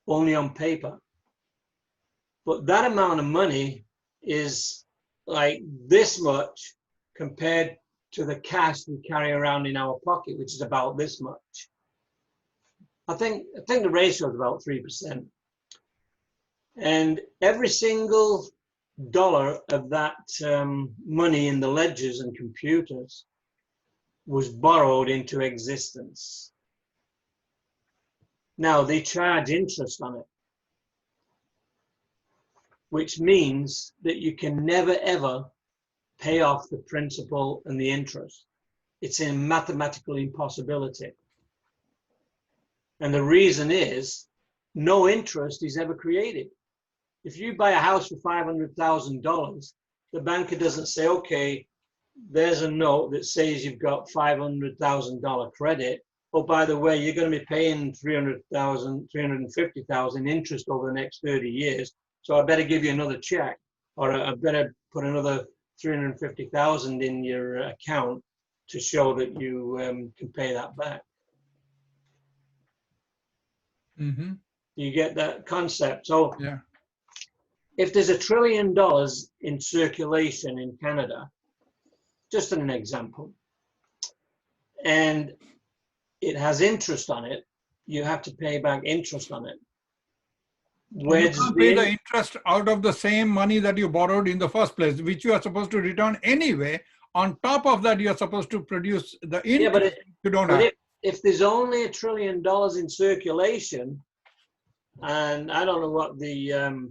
only on paper. But that amount of money is like this much compared to the cash we carry around in our pocket, which is about this much. I think the ratio is about 3%. And every single dollar of that money in the ledgers and computers was borrowed into existence. Now they charge interest on it, which means that you can never ever pay off the principal and the interest. It's a mathematical impossibility. And the reason is no interest is ever created. If you buy a house for $500,000, the banker doesn't say, okay, there's a note that says you've got $500,000 credit. Oh, by the way, you're going to be paying $350,000 interest over the next 30 years. So I better give you another check, or I better put another $350,000 in your account to show that you can pay that back. Mm-hmm. You get that concept? So yeah. If there's $1 trillion in circulation in Canada, just an example, and it has interest on it, you have to pay back interest on it. Where You does can't pay the interest out of the same money that you borrowed in the first place, which you are supposed to return anyway. On top of that, you are supposed to produce the interest. Yeah, but you don't have. If there's only $1 trillion in circulation, and I don't know what the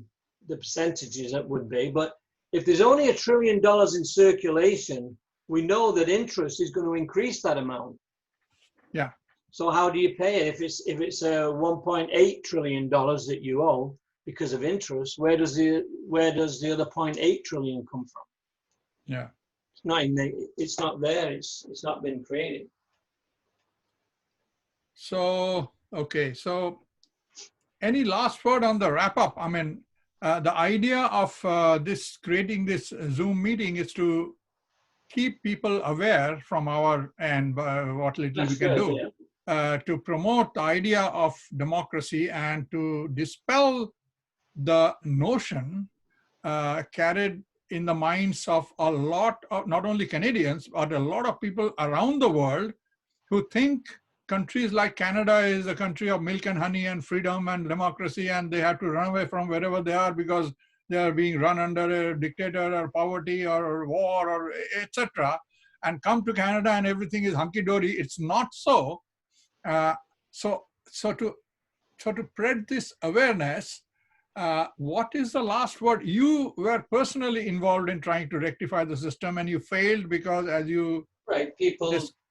percentages that would be, but if there's only $1 trillion in circulation, we know that interest is going to increase that amount. Yeah. So how do you pay it? If it's $1.8 trillion that you owe because of interest, where does the other $0.8 trillion come from? Yeah. It's not there. It's not been created. So okay. So any last word on the wrap up? I mean, the idea of creating this Zoom meeting is to keep people aware from our end, what little we can do, to promote the idea of democracy and to dispel the notion carried in the minds of a lot of not only Canadians, but a lot of people around the world who think countries like Canada is a country of milk and honey and freedom and democracy, and they have to run away from wherever they are because they are being run under a dictator or poverty or war or etc. and come to Canada and everything is hunky-dory. It's not so. So to spread this awareness, what is the last word? You were personally involved in trying to rectify the system and you failed because as you... Right, we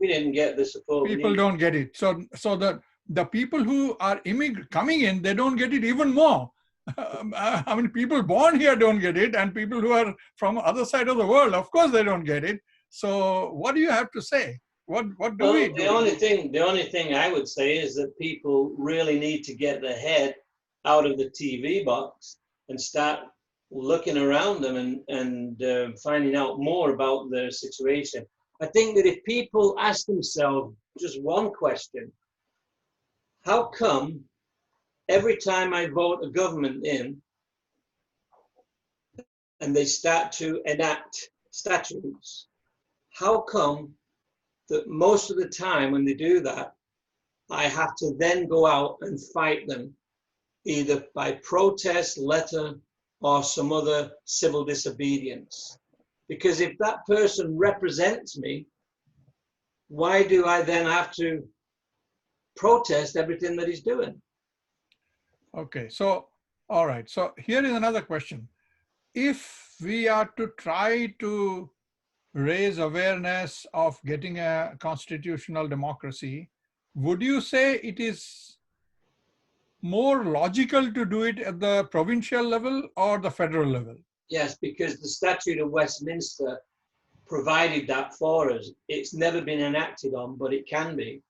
didn't get the support. People don't get it. So the people who are coming in, they don't get it even more. I mean, people born here don't get it, and people who are from other side of the world, of course, they don't get it. So what do you have to say? What do we do? The only thing I would say is that people really need to get their head out of the TV box and start looking around them and finding out more about their situation. I think that if people ask themselves just one question, how come every time I vote a government in and they start to enact statutes, how come that most of the time when they do that, I have to then go out and fight them, either by protest, letter, or some other civil disobedience? Because if that person represents me, why do I then have to protest everything that he's doing? Okay, so, all right. So here is another question. If we are to try to raise awareness of getting a constitutional democracy, would you say it is more logical to do it at the provincial level or the federal level? Yes, because the Statute of Westminster provided that for us. It's never been enacted on, but it can be.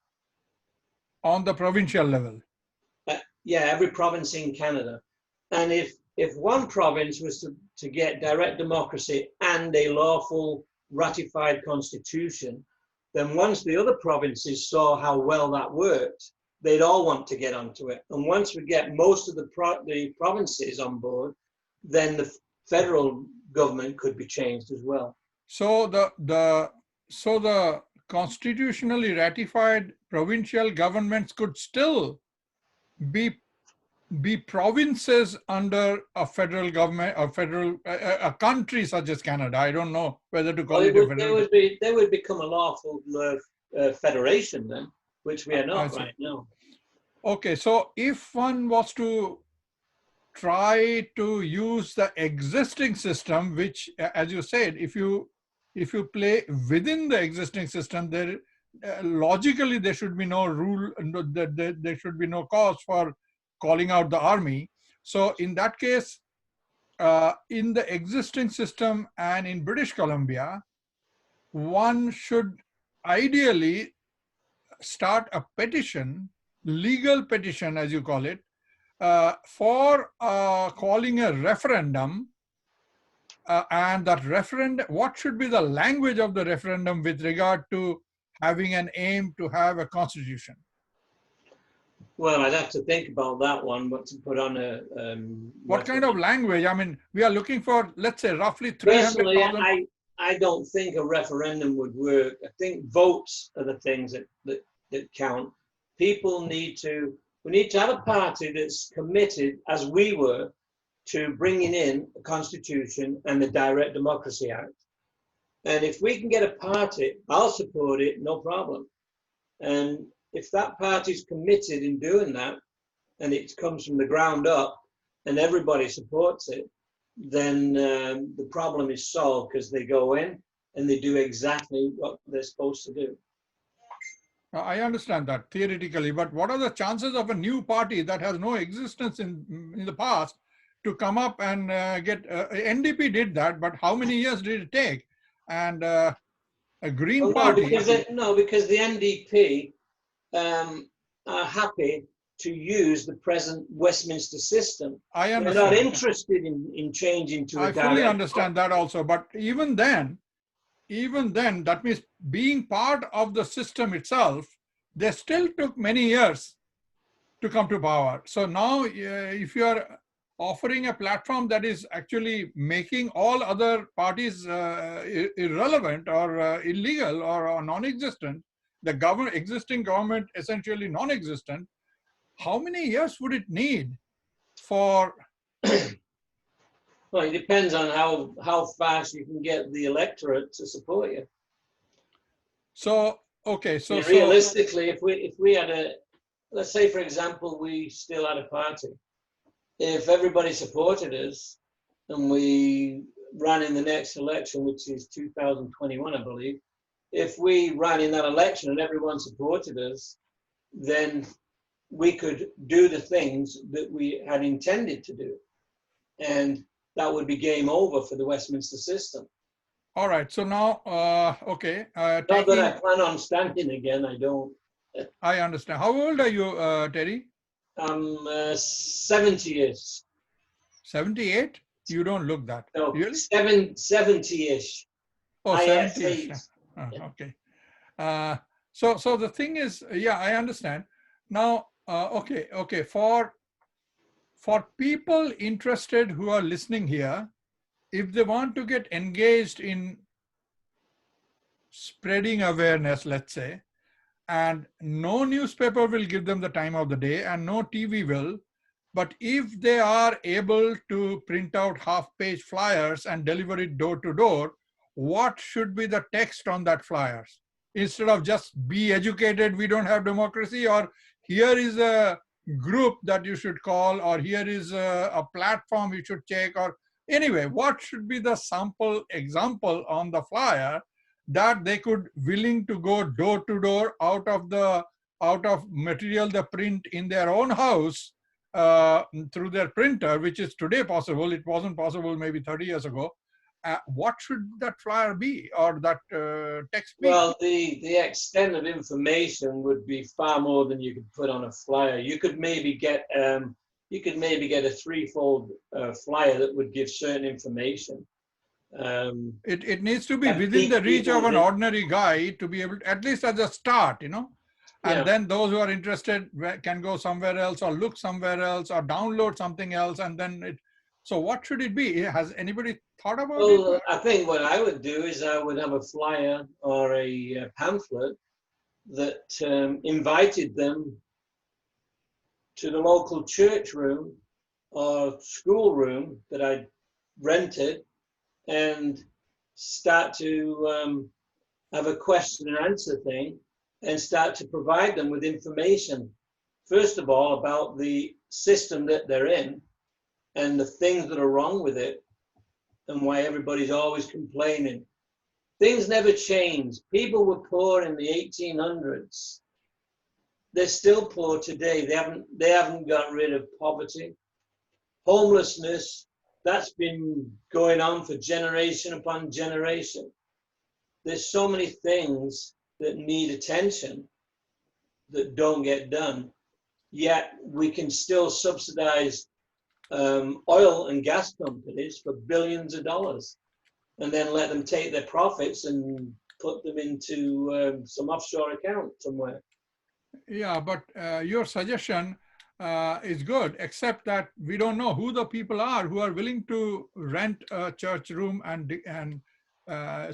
On the provincial level? Yeah, every province in Canada. And if one province was to get direct democracy and a lawful ratified constitution, then once the other provinces saw how well that worked, they'd all want to get onto it. And once we get most of the provinces on board, then the federal government could be changed as well. So the constitutionally ratified provincial governments could still be provinces under a federal government, a country such as Canada. I don't know whether to call it a federal. They would become a lawful federation then, which we are not right now. Okay, so if one was to try to use the existing system, which, as you said, if you play within the existing system, there logically there should be no rule, there should be no cause for calling out the army. So in that case, in the existing system and in British Columbia, one should ideally start a petition, legal petition as you call it, for calling a referendum, and that referendum, what should be the language of the referendum with regard to having an aim to have a constitution? Well, I'd have to think about that one, but to put on a... what kind of language? I mean, we are looking for, let's say, roughly 300,000... Personally, I don't think a referendum would work. I think votes are the things that count. People need to... We need to have a party that's committed, as we were, to bringing in a constitution and the Direct Democracy Act. And if we can get a party, I'll support it, no problem. And if that party's committed in doing that, and it comes from the ground up, and everybody supports it, then the problem is solved, because they go in and they do exactly what they're supposed to do. I understand that theoretically, but what are the chances of a new party that has no existence in the past to come up and get... NDP did that, but how many years did it take? And a Green Party... Because the NDP are happy to use the present Westminster system. I understand. They're not interested in changing to a direct... I fully understand that also, but even then, that means being part of the system itself, they still took many years to come to power. So now, if you are offering a platform that is actually making all other parties irrelevant or illegal or non-existent, the existing government essentially non-existent, how many years would it need for... Well, it depends on how fast you can get the electorate to support you. So, okay, so... realistically, if we had a... Let's say, for example, we still had a party. If everybody supported us and we ran in the next election, which is 2021, I believe, if we ran in that election and everyone supported us, then we could do the things that we had intended to do. And that would be game over for the Westminster system. All right, so now, okay. Not that I plan on standing again, I don't. I understand. How old are you, Terry? I'm 70-ish. 78? You don't look that. No, really? 70-ish. Oh, 70-ish. Okay. So the thing is, yeah, I understand. Now, okay. For people interested who are listening here, if they want to get engaged in spreading awareness, let's say, and no newspaper will give them the time of the day and no TV will, but if they are able to print out half-page flyers and deliver it door to door, what should be the text on that flyers? Instead of just be educated, we don't have democracy, or here is a group that you should call, or here is a platform you should check, or anyway, what should be the sample example on the flyer that they could willing to go door to door out of out of material they print in their own house through their printer, which is today possible. It wasn't possible maybe 30 years ago. What should that flyer be, or that text be? Well, the extent of information would be far more than you could put on a flyer. You could maybe get a threefold flyer that would give certain information. It needs to be within the reach of an ordinary guy to be able to, at least as a start, you know. And Yeah. then those who are interested can go somewhere else, or look somewhere else, or download something else, and then it. So what should it be? Has anybody thought about Well, it? I think what I would do is I would have a flyer or a pamphlet that invited them to the local church room or school room that I rented, and start to have a question and answer thing, and start to provide them with information, first of all, about the system that they're in and the things that are wrong with it and why everybody's always complaining. Things never change. People were poor in the 1800s. They're still poor today. They haven't got rid of poverty. Homelessness, that's been going on for generation upon generation. There's so many things that need attention that don't get done, yet we can still subsidize oil and gas companies for billions of dollars, and then let them take their profits and put them into some offshore account somewhere. Yeah, but your suggestion is good, except that we don't know who the people are who are willing to rent a church room, and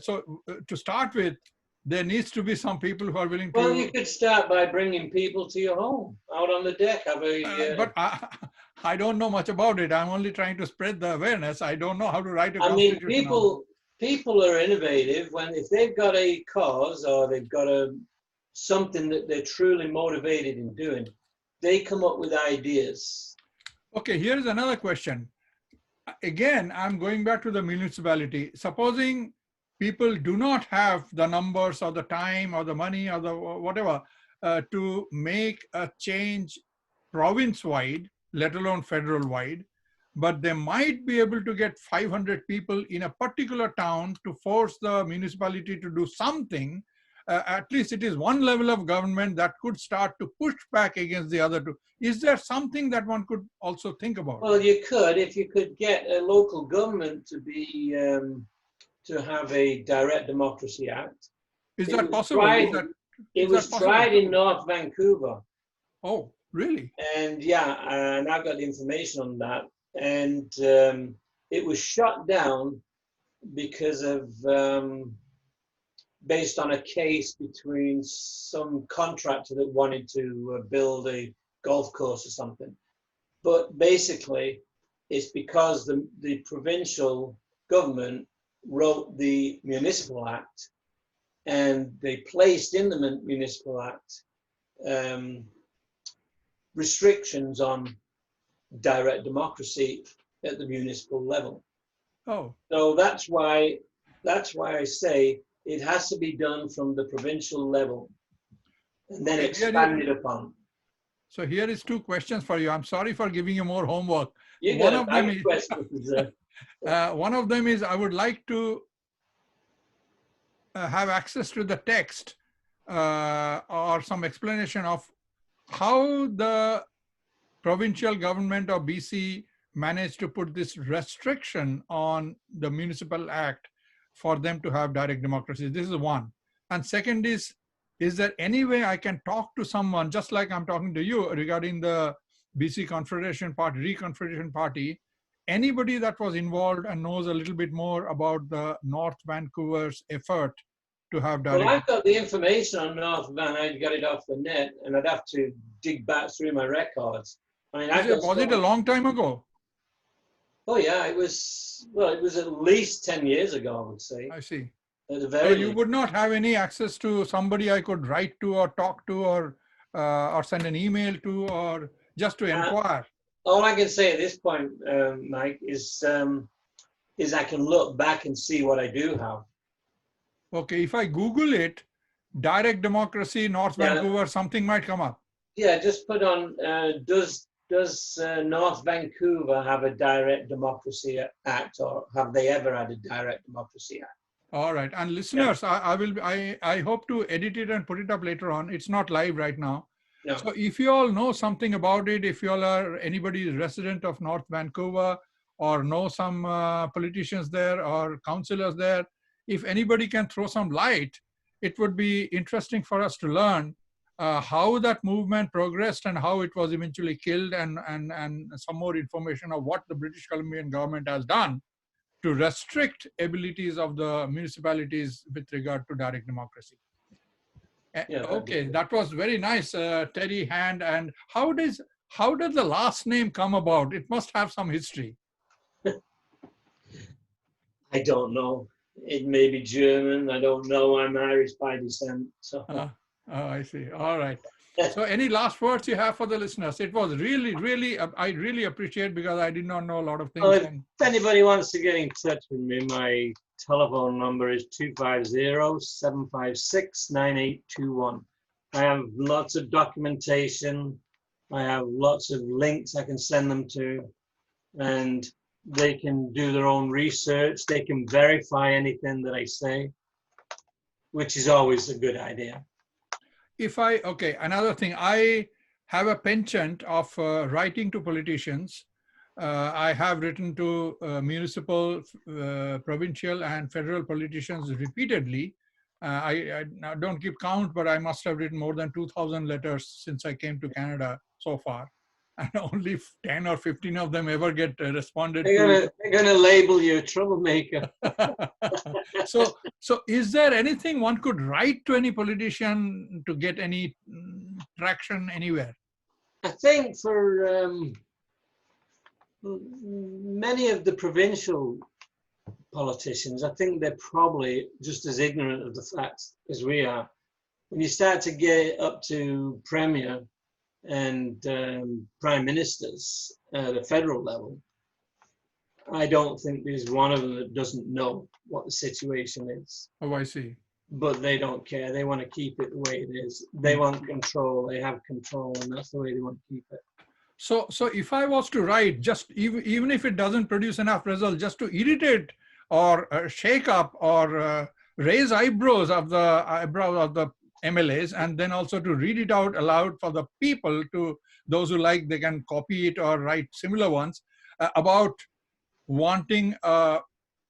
so to start with, there needs to be some people who are willing to. Well, you could start by bringing people to your home, out on the deck. But I don't know much about it. I'm only trying to spread the awareness. I don't know how to write a constitution. I mean, people are innovative if they've got a cause or they've got something that they're truly motivated in doing, they come up with ideas. Okay, here's another question. Again, I'm going back to the municipality. Supposing people do not have the numbers or the time or the money or the whatever to make a change province-wide, let alone federal-wide, but they might be able to get 500 people in a particular town to force the municipality to do something. At least it is one level of government that could start to push back against the other two. Is there something that one could also think about? Well, you could, if you could get a local government to be to have a direct democracy act. Is that possible? It was tried in North Vancouver. Oh, really? And yeah, and I've got the information on that. And it was shut down because of based on a case between some contractor that wanted to build a golf course or something. But basically, it's because the provincial government wrote the Municipal Act, and they placed in the Municipal Act restrictions on direct democracy at the municipal level. Oh. So that's why I say it has to be done from the provincial level and then expanded upon. So here is two questions for you. I'm sorry for giving you more homework. One of them is I would like to have access to the text or some explanation of how the provincial government of BC managed to put this restriction on the Municipal Act for them to have direct democracy. This is one. And second is there any way I can talk to someone, just like I'm talking to you, regarding the BC Confederation Party, Reconfederation Party, anybody that was involved and knows a little bit more about the North Vancouver's effort to have direct. Well, I've got the information on North Van. I got it off the net, and I'd have to dig back through my records. I mean, was it a long time ago? Oh yeah, it was. Well, it was at least 10 years ago, I would say. I see. At the very so you would not have any access to somebody I could write to or talk to or send an email to or just to inquire? All I can say at this point, Mike, is I can look back and see what I do have. Okay, if I Google it, direct democracy, North Yeah. Vancouver, something might come up. Yeah, just put on, does North Vancouver have a direct democracy act, or have they ever had a direct democracy act? All right. And listeners, I hope to edit it and put it up later on. It's not live right now. No. So if you all know something about it, if you all are anybody is resident of North Vancouver or know some politicians there or councillors there, if anybody can throw some light, it would be interesting for us to learn how that movement progressed and how it was eventually killed, and some more information of what the British Columbian government has done to restrict abilities of the municipalities with regard to direct democracy. Yeah, okay, that was very nice, Terry Hand. And how did the last name come about? It must have some history. I don't know. It may be German. I don't know. I'm Irish by descent. So. Oh, I see. All right. So any last words you have for the listeners? It was really, I really appreciate, because I did not know a lot of things. If anybody wants to get in touch with me, my telephone number is 250-756-9821. I have lots of documentation. I have lots of links I can send them to, and they can do their own research. They can verify anything that I say, which is always a good idea. Okay, another thing, I have a penchant of writing to politicians. I have written to municipal, provincial, and federal politicians repeatedly. I don't keep count, but I must have written more than 2,000 letters since I came to Canada so far. And only 10 or 15 of them ever get responded to. They're gonna label you a troublemaker. So is there anything one could write to any politician to get any traction anywhere? I think for many of the provincial politicians, I think they're probably just as ignorant of the facts as we are. When you start to get up to premier and prime ministers at a federal level, I don't think there's one of them that doesn't know what the situation is. Oh, I see. But they don't care. They want to keep it the way it is. They want control. They have control, and that's the way they want to keep it. So if I was to write, just even if it doesn't produce enough results, just to irritate or shake up or raise eyebrows of the MLAs, and then also to read it out aloud for the people, to those who like, they can copy it or write similar ones, about wanting a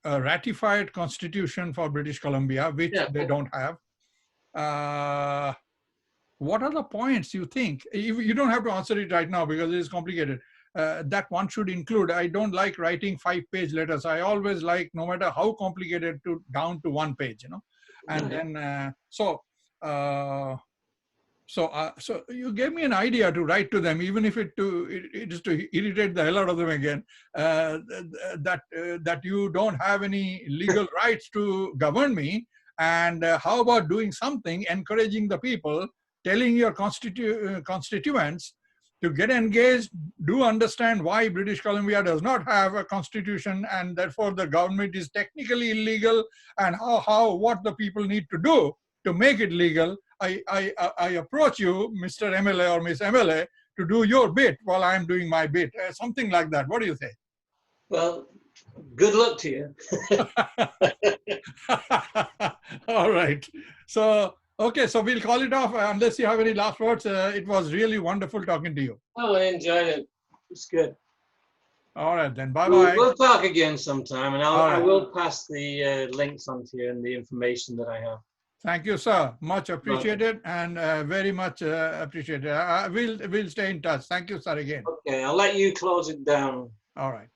ratified constitution for British Columbia, which they don't have. What are the points you think? You don't have to answer it right now because it is complicated. That one should include. I don't like writing 5-page letters. I always like, no matter how complicated, to down to 1 page, And then so you gave me an idea to write to them, even if it is to irritate the hell out of them again, that you don't have any legal rights to govern me, and how about doing something, encouraging the people, telling your constituents to get engaged, do understand why British Columbia does not have a constitution, and therefore the government is technically illegal, and what the people need to do to make it legal. I approach you, Mr. MLA or Miss MLA, to do your bit while I'm doing my bit, something like that. What do you say? Well, good luck to you. All right. So, okay, so we'll call it off unless you have any last words. It was really wonderful talking to you. Oh, I enjoyed it. It's good. All right, then. Bye-bye. We'll talk again sometime, and I will pass the links on to you and the information that I have. Thank you, sir. Much appreciated, and very much appreciated. We'll stay in touch. Thank you, sir, again. Okay, I'll let you close it down. All right.